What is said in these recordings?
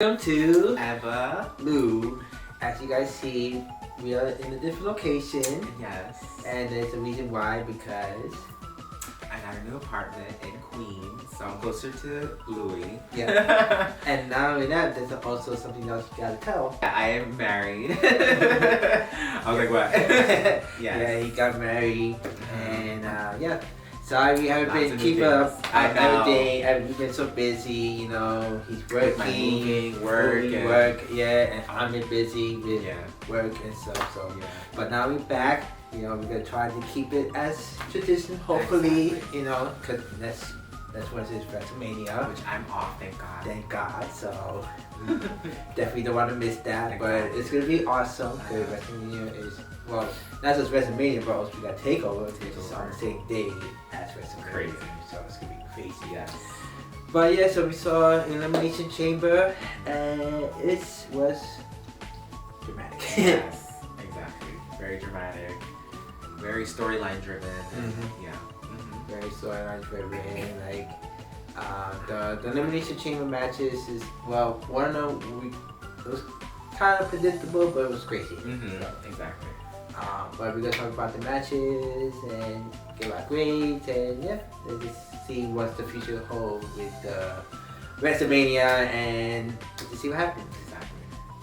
Welcome to Evalou. As you guys see, we are in a different location. Yes. And there's a reason why, because I got a new apartment in Queens, so I'm closer to Louie. yeah. And not only that, there's also something else you gotta tell. I am married. I was like, what? Yes. Yeah, he got married, and yeah. Sorry we haven't Lots been of new keeping up things. I know. everything. We've been so busy, you know. He's With my working, moving, work, and- work, yeah, and I've been busy with Yeah. work and stuff. So Yeah. but now we're back. You know, we're gonna try to keep it as tradition, hopefully. Exactly. You know, cause that's what it is, WrestleMania. Which I'm off, thank God. Thank God. So definitely don't want to miss that. But Exactly. it's gonna be awesome because WrestleMania is not just WrestleMania, but also we got Takeover, which is on the same day as WrestleMania. Crazy. So it's gonna be crazy. Yes. But yeah, so we saw Elimination Chamber, and it was dramatic. Yes. Exactly. Very dramatic. Very storyline driven. Mhm. Yeah. Mhm. Very storyline driven. Like the Elimination Chamber matches is one of them it was kind of predictable, but it was crazy. Mhm. So, Exactly. but we're gonna talk about the matches and give our grades, and yeah, let's just see what the future holds with WrestleMania, and to see what happens. Exactly.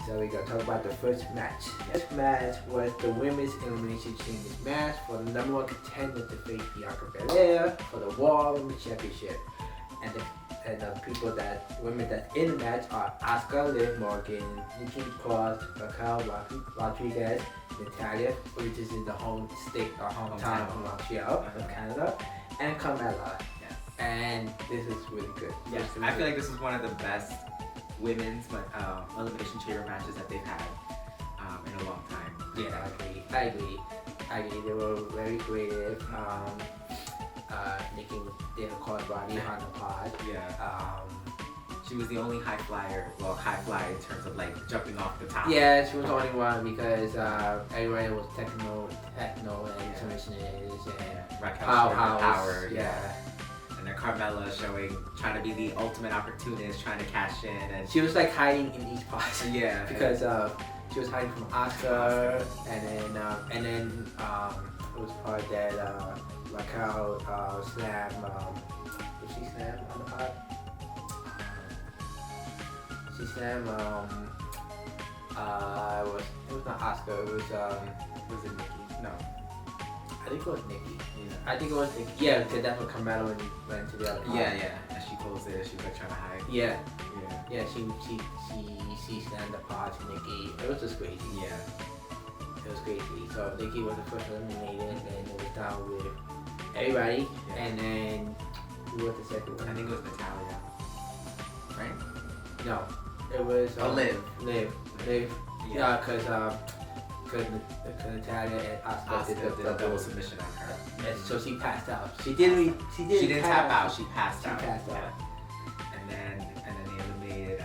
So we're gonna talk about the first match. This match was the Women's Elimination Chamber match for the number one contender to face Bianca Belair for the Raw Women's Championship. And the women that's in the match are Asuka, Liv Morgan, Nikki Cross, Raquel Rodriguez, Natalia, which is in the hometown of Montreal, of Canada, and Carmella. Yes. And this is really good. Yes. I feel like this is one of the best women's elimination chamber matches that they've had in a long time. Yeah, I agree. They were very creative. Nikki did a crossbody on the pod. Yeah. She was the only high flyer in terms of like jumping off the top. Yeah, she was the only one because everyone was techno and transmissions and Raquel power. Yeah. And then Carmella trying to be the ultimate opportunist, trying to cash in, and She was like hiding in each part. Yeah. Because she was hiding from Asuka, and then it was part that Raquel slammed. Did she slam on the pod? She slammed. It was not Asuka. It was it Nikki? No. I think it was Nikki. Yeah. I think it was Nikki. Yeah, because that's what Carmella when he went to the other pod. Yeah. And she closed it. She was like trying to hide. Yeah. Yeah. Yeah, she slammed the pod to Nikki. It was just crazy. Yeah. It was crazy. So Nikki was the first eliminated, and then it was down with everybody, Yeah. and then who was the second one? I think it was Natalia. Right? No, it was Liv. Liv. Yeah, because Natalia and Asuka did Asuka the did a double submission on her. And so she passed out. She didn't tap out. She passed She out. passed out. Yeah. And then they eliminated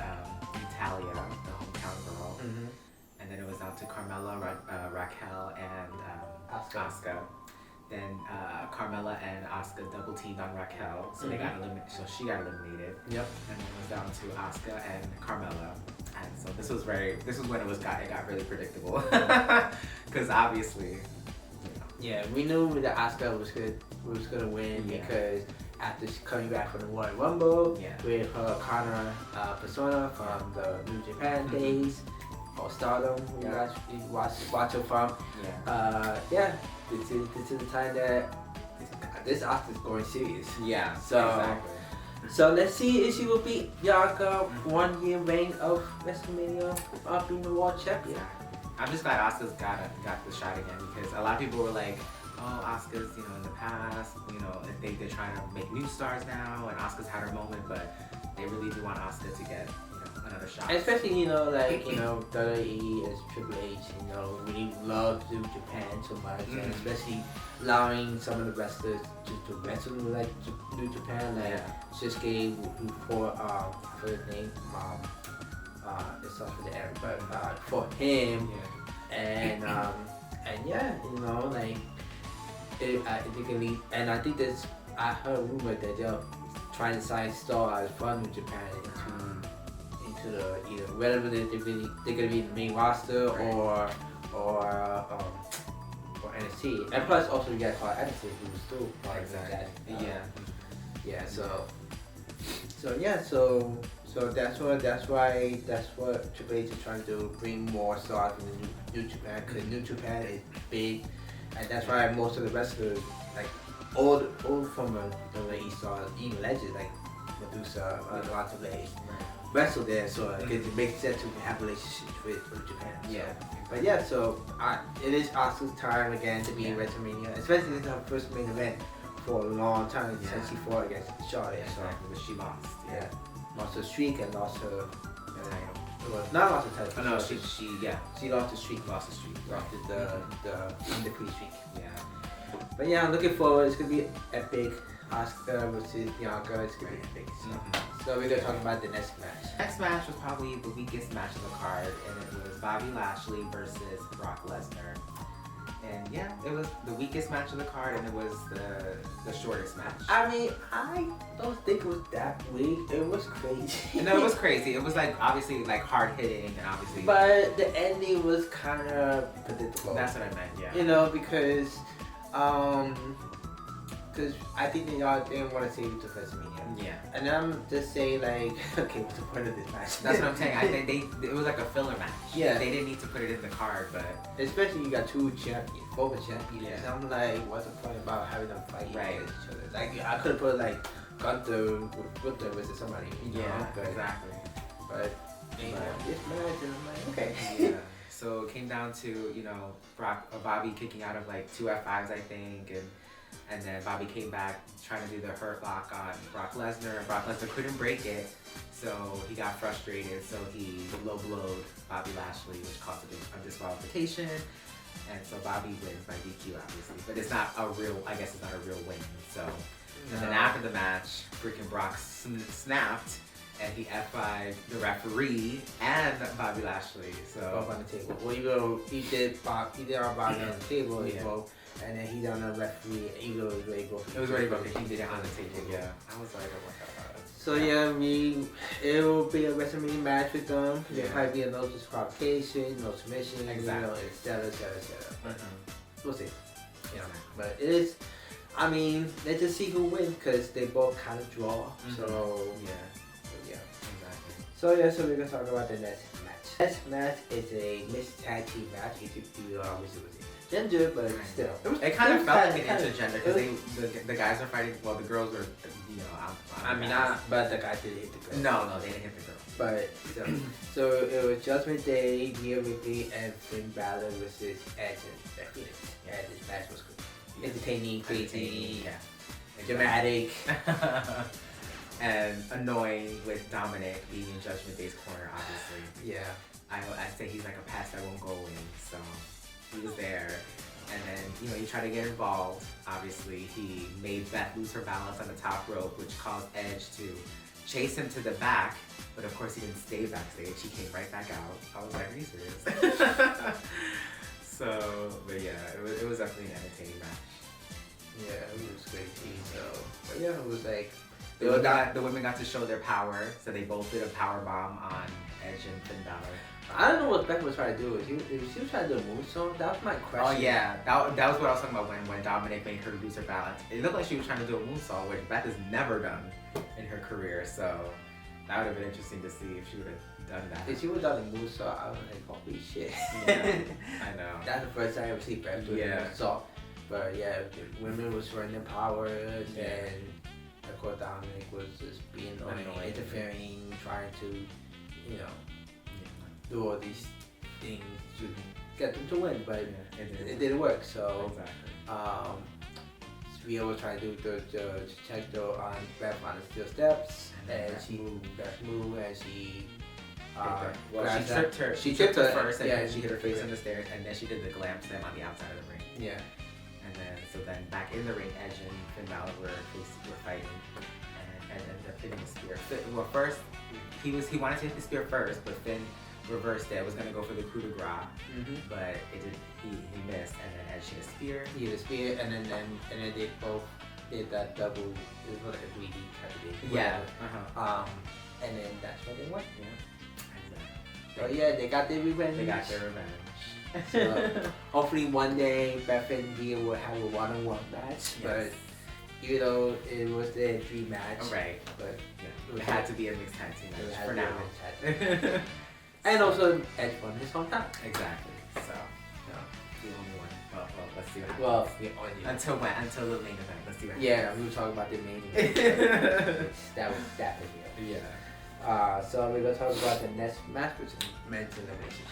Natalia, the hometown girl. Mhm. And then it was down to Carmella, Raquel, and Asuka. Then Carmella and Asuka double teamed on Raquel, so they got eliminated. So she got eliminated. Yep. And then it was down to Asuka and Carmella. And so this was when it got really predictable, because obviously, you know. Yeah, we knew that Asuka was gonna win Yeah. because after coming back from the Royal Rumble Yeah. with her Connor persona from the New Japan days or Stardom, we Yeah. watch her from. Yeah. Yeah, this is the time that this Asuka's going serious. Yeah. So- Exactly. So let's see if she will beat Bianca 1 year reign of WrestleMania being the world champion. I'm just glad Asuka's got the shot again, because a lot of people were like, oh, Asuka's, in the past, they're trying to make new stars now, and Asuka's had her moment, but they really do want Asuka to get, another shot. Especially, WWE as Triple H, really love New Japan so much, and especially allowing some of the wrestlers to wrestle like New Japan, like Shinsuke, who I forget his name, it starts with the M, but for him, and yeah, I think I heard a rumor that they're trying to sign stars from New Japan into to the either whether they're gonna be in the main roster or NXT. And plus also you got Carl Anderson who was still part of that. So that's what Triple H is trying to do, bring more stars from the New Japan, because New Japan is big, and that's why most of the wrestlers, like old from the East stars, even legends like Medusa, Alonzo Blade, wrestle there, so it makes sense to have relationships with Japan. But it is Asuka's time again to be in WrestleMania, especially this is her first main event for a long time since she fought against Charlotte. But she lost. Lost her streak and lost her title. Well, not lost her title. Oh no, she lost the streak. Lost the undefeated streak. Yeah. But yeah, I'm looking forward. It's gonna be epic. Asuka versus Bianca. It's gonna be epic. So we're gonna talk about the next match. Next match was probably the weakest match of the card, and it was Bobby Lashley versus Brock Lesnar. And yeah, it was the weakest match of the card, and it was the shortest match. I mean, I don't think it was that weak. It was crazy. No, it was crazy. It was like obviously like hard hitting, and obviously. But the ending was kind of predictable. That's what I meant. Yeah. You know, because I think they all didn't want to save it to WrestleMania. Yeah. And I'm just saying, like, okay, what's the point of this match? That's what I'm saying. I think it was like a filler match. Yeah. They didn't need to put it in the card, but. Especially you got two champions, former champions. Yeah. I'm like, what's the point about having them fight against each other? Like, I could have put like Gunther with versus somebody. You know? But, exactly. But this match, and I'm like, okay. Yeah. So it came down to Bobby kicking out of like 2 F5s, I think, and then Bobby came back trying to do the Hurt Lock on Brock Lesnar, and Brock Lesnar couldn't break it, so he got frustrated, so he low blowed Bobby Lashley, which caused a disqualification, and so Bobby wins by DQ, obviously, but it's not a real win, so. And then after the match, freaking Brock snapped, and he F5'd the referee and Bobby Lashley, so. Both on the table. Well, he did Bobby on the table, and then he done a referee, even though it was already broken. It was already broken. He did it on the table. Yeah. I was like, oh my god. So yeah, it will be a WrestleMania match with them. There'll probably be a no disqualification, no submission, exactly, etc. We'll see. But it is. I mean, let's just see who wins because they both kind of draw. So exactly. So we're gonna talk about the next match. Next match is a mixed tag team match. Obviously was gender, but still. It kind of felt like an intergender because the guys are fighting. Well, the girls are, but the guys didn't hit the girls. No, they didn't hit the girls. But so it was Judgment Day, Rhea Ripley, and Finn Balor versus Edge and Phoenix. Yeah, this match was entertaining, crazy, dramatic, and annoying with Dominic being in Judgment Day's corner. Obviously, yeah. I say he's like a pest that won't go away. So. He was there, and then he tried to get involved. Obviously, he made Beth lose her balance on the top rope, which caused Edge to chase him to the back. But of course, he didn't stay backstage. He came right back out. I was like, are you serious? But yeah, it was definitely an entertaining match. Yeah, it was great too. But yeah, it was like the women got to show their power. So they both did a power bomb on Edge and Finn Balor. I don't know what Beck was trying to do. If she was trying to do a moonsault, that was my question. Oh yeah, that was what I was talking about when Dominic made her lose her balance. It looked like she was trying to do a moonsault, which Beth has never done in her career. So that would have been interesting to see if she would have done that. If she would have done a moonsault, I would have like, holy shit. Yeah, I know. That's the first time I ever see Beth do a moonsault. But yeah, the women was showing their powers, and of course Dominic was just being annoying, interfering, trying to, do all these things to get them to win, but it didn't work. So Rhea was trying to do the check though on Beth on the steel steps, and she moved, and she she tripped her. She tripped her first, and then she hit her face on the stairs, and then she did the glam slam on the outside of the ring. Yeah. And then back in the ring, Edge and Finn Balor were fighting, and ended up hitting the spear. Well, first he wanted to hit the spear first, but Finn reversed it. Was gonna go for the coup de grace, but it did. He missed, and then Edge hit a spear. He hit a spear, and then they both did that double. It was like a 3D kind of thing. Yeah. And then that's where they went. So yeah, they got their revenge. They got their revenge. So hopefully one day Beth and Dia will have a one-on-one match. Yes. But you know, it was their dream match. Right. But yeah, it had to be a mixed tag team match for now. And also Edge won his hometown. Exactly. So the only one. Well, let's see what happens. Well, the only one. Until when? Until the main event. Let's see what happens. Yeah, we were talking about the main event. That was that video. Yeah. So we're gonna talk about the next match, which is men's elimination.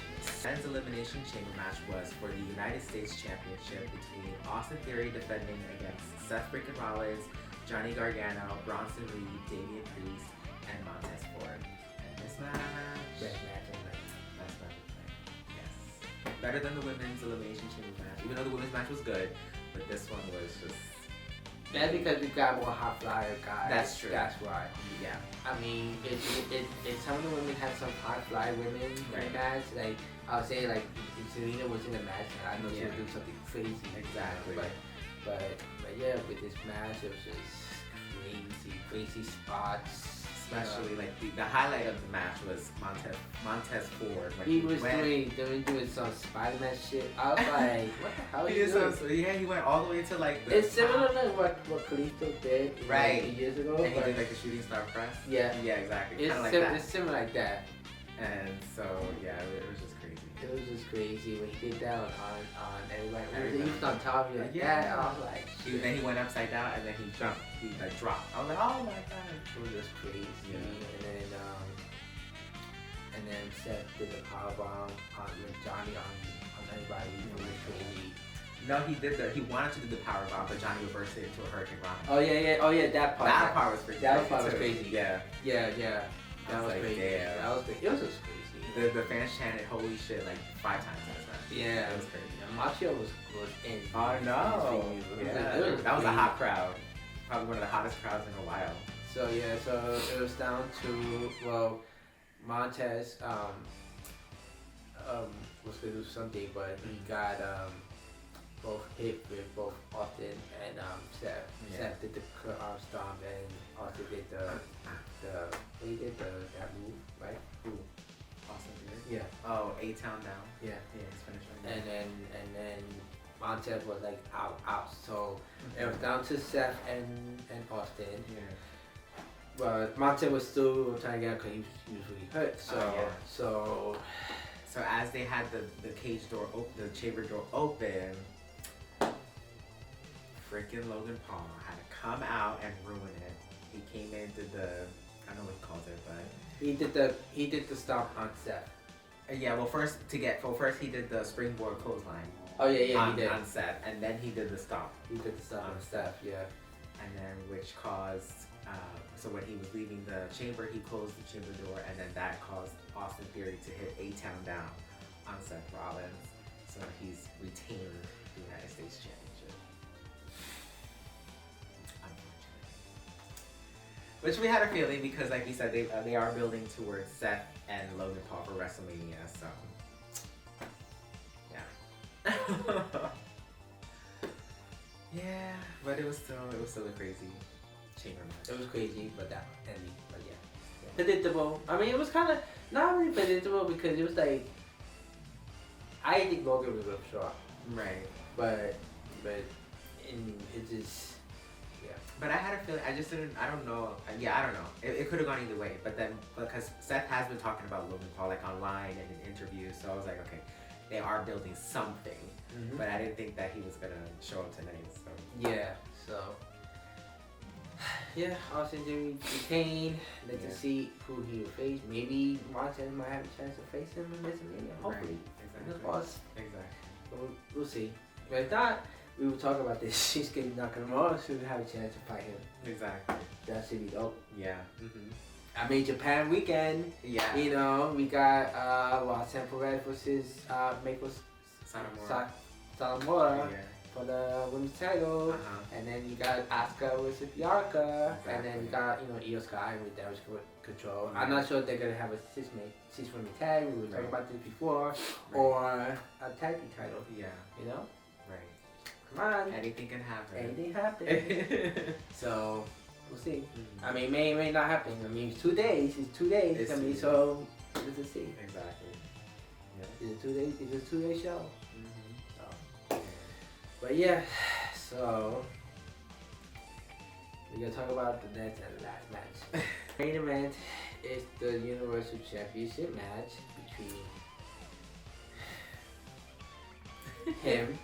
Men's elimination chamber match was for the United States Championship between Austin Theory defending against Seth freaking Rollins, Johnny Gargano, Bronson Reed, Damian Priest, and Montez Ford. And this match, Best match of the night. best match of the night. Yes, better than the women's elimination chamber match. Even though the women's match was good, but this one was just. That's because we got more hot flyer guys. That's true. That's why. Yeah. I mean, it some of the women had some hot fly women in the match. Like I was saying, like if Selena was in the match, and I know she would do something crazy. Exactly. But yeah, with this match, it was just crazy spots. Especially like the highlight of the match was Montez Ford when he was doing some Spider-Man shit. I was like, what the hell he is this? Yeah, he went all the way to like the It's similar to what Kalisto did right years ago. And he did like a shooting star press. Yeah. Yeah, exactly. It's Kind of like that. It's similar like that. And so yeah, it was just crazy. It was just crazy when he did that on everybody. He was on top of you like that. I was like, then he went upside down and then he jumped. He like dropped. I was like, oh my god. It was just crazy. Yeah. And then Seth did the powerbomb on Johnny on everybody. It was crazy. No, he wanted to do the power bomb, but Johnny reversed it into a hurricane run. Oh yeah, that part. That part was crazy. That part was crazy. Yeah. That was like, crazy. damn. That was crazy. It was just crazy. The fans chanted "Holy shit" like 5 times last time. Yeah, it was crazy. Machio was in. Oh no! Yeah, that was a hot crowd. Probably one of the hottest crowds in a while. So yeah, so it was down to Montez was gonna do something, but he got both hit with both Austin and Seth. Yeah. Seth did the arm stomp and Austin did that move, right? Who? Austin Theory? Yeah. Oh, A-Town down. Yeah. Yeah, he's finished right now. And then Montez was like out. So it was down to Seth and Austin. Yeah. But Montez was still trying to get out because he was really hurt. So So as they had the cage door open, the chamber door open, freaking Logan Paul had to come out and ruin it. He came in, did the, I don't know what he calls it, but he did the stomp on Seth. Yeah, first he did the springboard clothesline. Oh yeah, he did on Seth, and then he did the stomp. He did the stomp on Seth, yeah. And then which caused, so when he was leaving the chamber, he closed the chamber door, and then that caused Austin Theory to hit A-Town down on Seth Rollins. So he's retained the United States Championship. Which we had a feeling because, like we said, they are building towards Seth and Logan Paul for WrestleMania. So, yeah, yeah. But it was still a crazy chamber match. It was crazy, but yeah, predictable. I mean, it was kind of not really predictable because it was like I didn't think Logan was up short, Right. but it just. But I had a feeling, I don't know. Yeah, I don't know. It could have gone either way. But then, because Seth has been talking about Logan Paul like online and in interviews, so I was like, okay, they are building something. Mm-hmm. But I didn't think that he was going to show up tonight. So. Yeah, Austin did retain. Let's see who he will face. Maybe Montez might have a chance to face him in WrestleMania. Hopefully. Right. Exactly. We'll see. But if not, we will talk about this. She's getting knocking him off, so we have a chance to fight him. Exactly. That should be dope. Yeah. Mm-hmm. I mean, Japan weekend. Yeah. You know, we got Temple Red versus Mako Salamura for the women's title, and then you got Asuka versus Bianca, and then you got Io Sky with Damage Control. I'm not sure if they're gonna have a six-woman tag. We were talking about this before, or a tag team title. Yeah. You know. Right. Come on. Anything can happen. Anything happen. So we'll see. I mean, may not happen. I mean, it's 2 days. It's 2 days. So let's just see. Exactly. It's a 2-day show. Mm-hmm. But yeah, so we're gonna talk about the next and last match. Main event is the Universal Championship match between him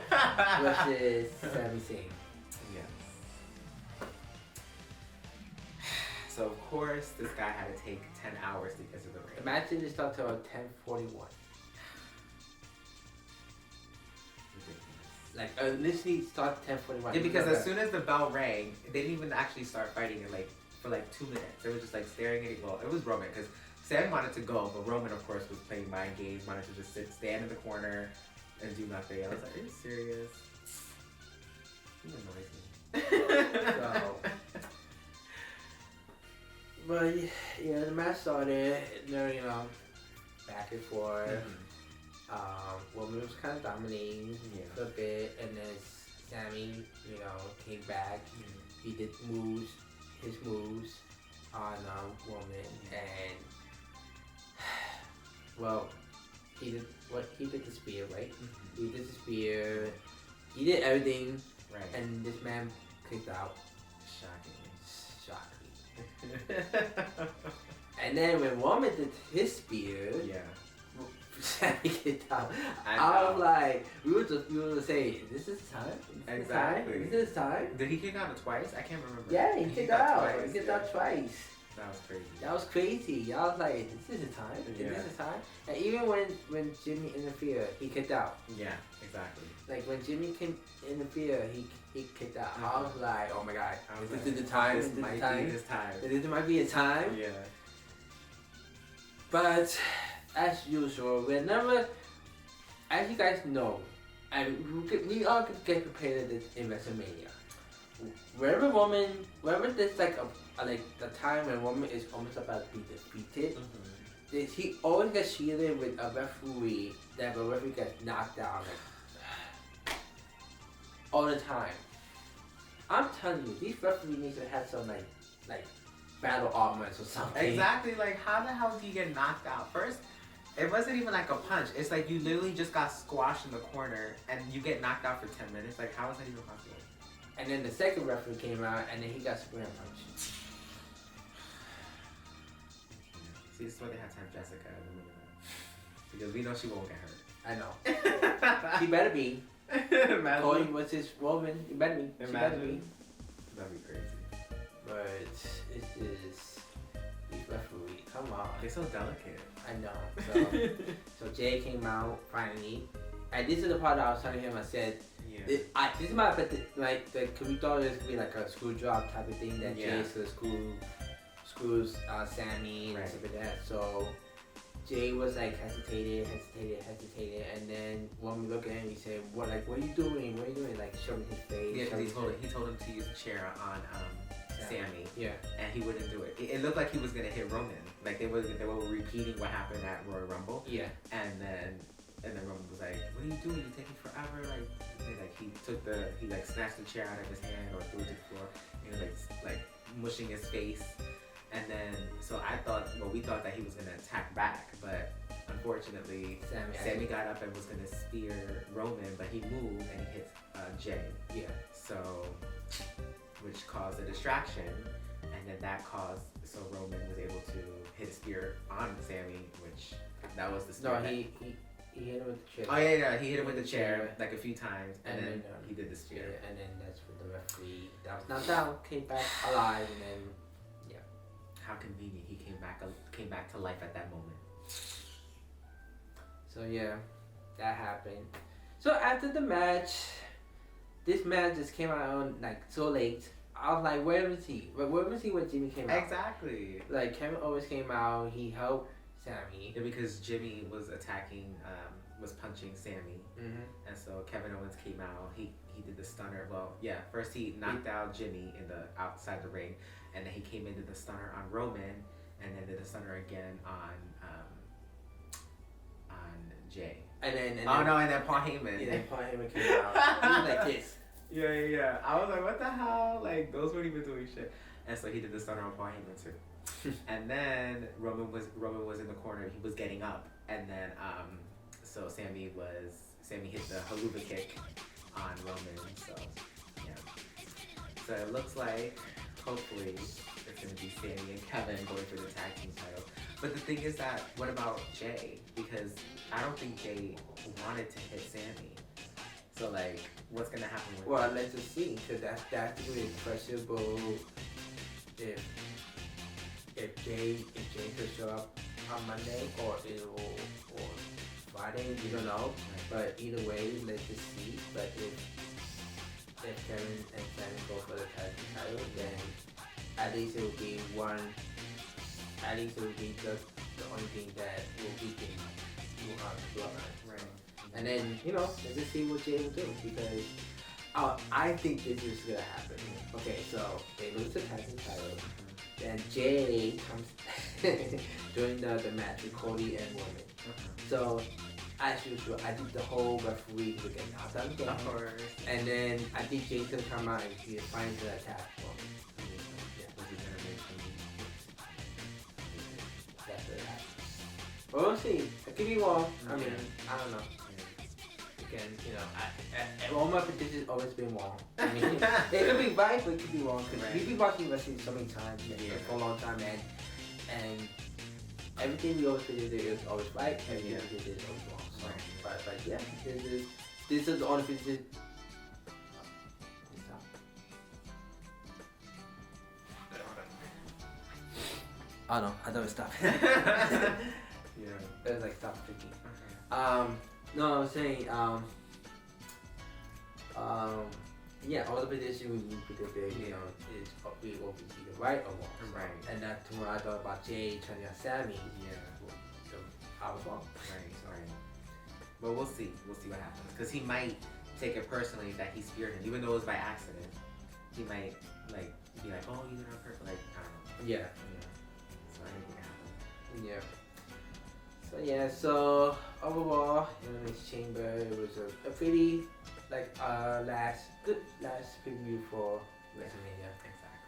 versus Sami Zayn. Yes. So of course this guy had to take 10 hours to get to the ring. The match didn't start till 10:41. Like initially start 10:41. Yeah, because as soon as the bell rang, they didn't even actually start fighting it for 2 minutes. They were just staring at it. Well, it was Roman because Sam wanted to go, but Roman of course was playing mind games, wanted to just stand in the corner and do nothing. I was like, are you serious? You annoys me. So, but yeah, the match started. Back and forth. Mm-hmm. Woman was kind of dominating for a bit, and then Sammy, came back. Mm-hmm. He did his moves on Woman, and well, he did the spear, right? Mm-hmm. He did the spear. He did everything, Right. and this man kicked out. Shockingly. And then when Woman did his spear, Yeah. Sammy kicked out. I I was like, we were saying, this is time? Exactly. This is time? Did he kick out twice? I can't remember. Yeah, he kicked out. twice. He kicked out twice. That was crazy. That was crazy. I was like, this is the time? Yeah. This is the time? And even when Jimmy interfered, he kicked out. Yeah, exactly. Like when Jimmy came interfere, he kicked out. I was like, oh my god, this is the time. time. This might be his time. This might be a time. Yeah. But as usual, whenever, as you guys know, and we all get prepared in WrestleMania. Wherever there's like the time when woman is almost about to be defeated, he always gets shielded with a referee that the referee gets knocked down all the time. I'm telling you, these referees need to have some like battle armors or something. Exactly. Like, how the hell do you get knocked out? First, it wasn't even like a punch. It's like you literally just got squashed in the corner and you get knocked out for 10 minutes. Like, how is that even possible? And then the second referee came out and then he got square punched. See, this is why they had to have Jessica as a minute. Because we know she won't get hurt. I know. She better be. Imagine. Cody was his woman. He better be. She better be. That'd be crazy. But it's just these referees. Come on. They're so delicate. I know. So Jay came out finally. And this is the part that I was telling him. I said, Yeah. this is my, but cause we thought it was gonna be like a screw job type of thing that Yeah. Jay screws Sammy and stuff like that. So Jay was like hesitated, and then when we look at him, he said, "What are you doing? What are you doing?" Like showing his face. Yeah, showing he told him to use the chair on Sammy. Yeah. And he wouldn't do it. It looked like he was gonna hit Roman. Like they were repeating what happened at Royal Rumble. Yeah. And then Roman was like, "What are you doing? You're taking forever." He snatched the chair out of his hand or threw it to the floor. And he was like mushing his face. And then we thought that he was gonna attack back, but unfortunately Sammy got up and was gonna spear Roman, but he moved and he hit Jay. Yeah. So, which caused a distraction, and then that caused so Roman was able to hit a spear on Sammy, which that was the spear. No, he hit him with the chair. Oh yeah, he hit him with the chair like a few times, and then he did the spear. Yeah, and then that's when the referee that was knocked out came back alive, and then how convenient, he came back to life at that moment. So yeah, that happened. So after the match, this man just came out on so late. I was like, where was he? Where was he when Jimmy came out? Exactly. Like Kevin Owens came out, he helped Sammy. Yeah, because Jimmy was attacking, was punching Sammy, and so Kevin Owens came out. He did the stunner. Well, yeah. First he knocked out Jimmy in the outside the ring, and then he came into the stunner on Roman, and then did the stunner again on Jay. And then and then Paul Heyman. Yeah, then Paul Heyman came out. He was like this. Yeah. I was like, what the hell? Like, those weren't even doing shit. And so he did the stunner on Paul Heyman too. And then Roman was in the corner. He was getting up, And then so Sammy hit the haluva kick on Roman. So yeah. So it looks like hopefully it's gonna be Sammy and Kevin going for the tag team title. But the thing is that what about Jay? Because I don't think Jay wanted to hit Sammy. So like, what's gonna happen with? Well, let's just see, because that's really questionable. If Jay could show up on Monday or Friday, we don't know. But either way, let's just see. But if Kevin and Sammy go for the tag team title, then at least it will be one. At least it will be just the only thing that will weaken Bloodline. Right. And then, let's just see what Jay will do, because I think this is gonna happen. Okay, so they lose the tag team title, then Jay comes during the match with Cody and Roman. So as usual, I think the whole referee will get knocked out again. Of course. And then I think Jay's gonna come out and he's trying to attack Roman. That's what happened. Well, we'll see. I could be wrong. I mean, I don't know. Again, all my predictions always been wrong. I mean, it could be right, but it could be wrong. Because we've been watching wrestling so many times for a long time, and everything we always predicted is always right, everything we predicted is always wrong. So, but yeah, this is the only prediction. Oh no, I thought it stopped. It was like stop freaking. No, I was saying, all the predictions we predicted, is we will be either right or wrong. Right. And that tomorrow I thought about Jay turning on Sammy. I was wrong. Right. But we'll see. We'll see what happens. Because he might take it personally that he speared him, even though it was by accident. He might be like, oh, you did it on purpose. Like, I don't know. Yeah. So anything can happen. Yeah. So overall, Elimination Chamber, it was a pretty good last preview for WrestleMania. Exactly.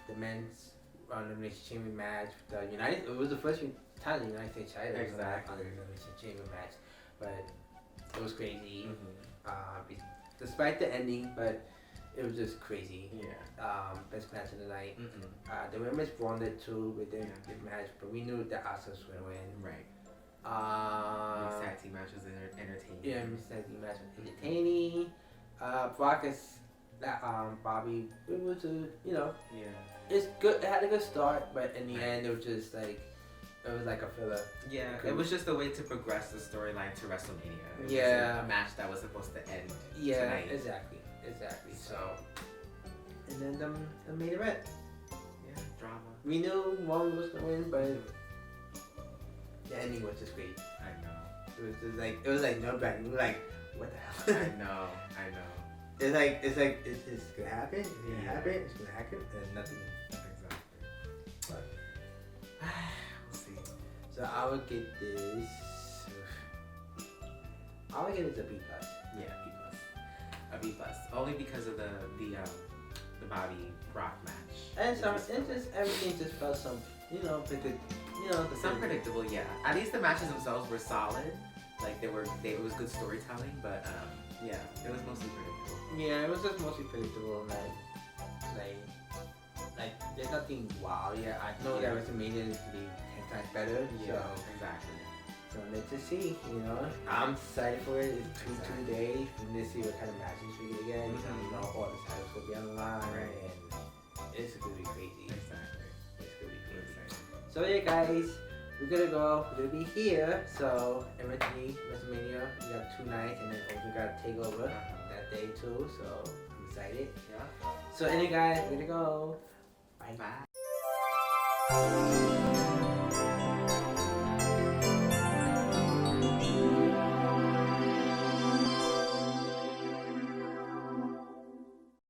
The men's Elimination Chamber match, it was the first time the United States title was on the Elimination Chamber match, but it was crazy. Despite the ending, but it was just crazy. Best match of the night. The women's won it too with their match, but we knew that Asuka's would win. Right. Mixed tag team match was entertaining. Yeah, mixed tag team match was entertaining. Brock's Bobby, it was it's good. It had a good start, but in the end, it was just like a filler. Yeah, it was just a way to progress the storyline to WrestleMania. It was a match that was supposed to end tonight. Exactly. So, and then the main event. Yeah, drama. We knew one was gonna win, but the ending was just great. I know. It was like no brainer. We were like, what the hell? I know. It's like it's gonna happen. It's gonna happen. It's gonna happen, and nothing. Exactly. But we'll see. So I would get this. I would get this a B+. Yeah, B+. A B+. Only because of the Bobby Brock match. And everything just felt some predictable. Yeah. At least the matches themselves were solid. Like it was good storytelling, but yeah, it was mostly predictable. Yeah, it was just mostly predictable. Like there's nothing wow. Yeah, I know that WrestleMania is to be 10 times better. Yeah, so exactly. So let's just see. I'm excited for it. It's two days. Let's see what kind of matches we get again. All the titles will be on the line, and it's gonna be crazy. Exactly. It's gonna be crazy. So yeah, guys. We're gonna go. We're gonna be here. So eventually, WrestleMania, we got 2 nights, and then also got Takeover that day too. So I'm excited. Yeah. So anyway, guys, we're gonna go. Bye. Bye.